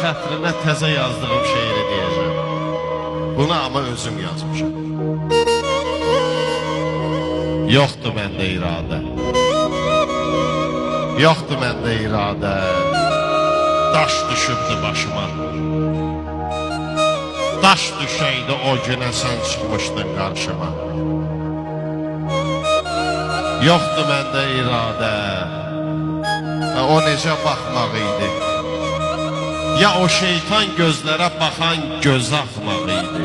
xətrinə təzə yazdığım şeiri deyəcəm. Bunu ama özüm yazmışam. Yoxdur məndə iradə, yoxdur məndə iradə, daş düşübdü başıma. Daş düşəydi o günə sən çıxmışdın qarşıma. Yoxdur məndə iradə, o necə baxmaq idi? Ya o şeytan gözlərə baxan göz axmaq idi?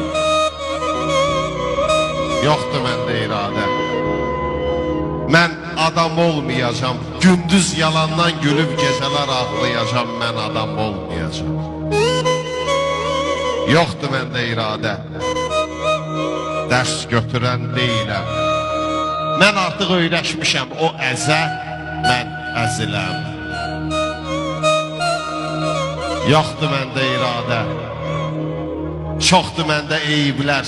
Yoxdur məndə iradə, mən adam olmayacam. Gündüz yalandan gülüb gecələr ağlayacam, mən adam olmayacam. Yoxdur məndə iradə, dərs götürən deyiləm. Mən artıq öyrəşmişəm o əzə, mən əziləm. Yoxdur məndə iradə, çoxdur məndə eyiblər.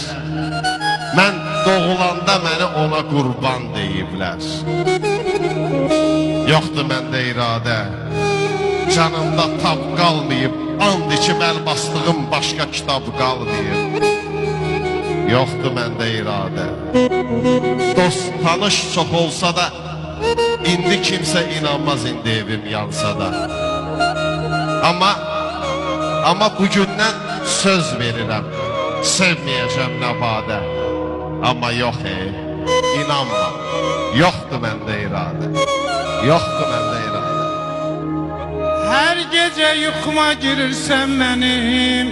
Mən doğulanda məni ona qurban deyiblər. Yoxdur məndə iradə, canımda tab qalmayıb, and içib əl bastığım başqa kitab qalmayıb. Yoxdur məndə iradə, dost tanış çox olsa da, indi kimsə inanmaz indi evim yansa da. Amma bugündən söz verirəm, sevməyəcəm nə badə. Amma yox inanma, yoxdur məndə iradə, yoxdur məndə iradə. Hər gecə yuxuma girirsən mənim,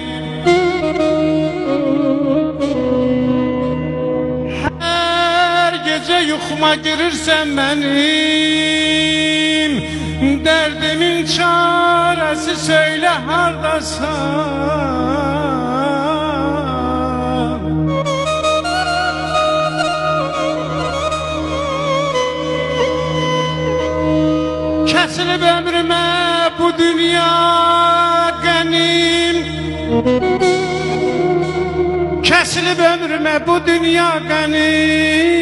hər gecə yuxuma girirsən mənim, dərdimin çarəsi söylə hardasan. Kəsilib ömrümə bu dünya qənim, kəsilib ömrümə bu dünya qənim.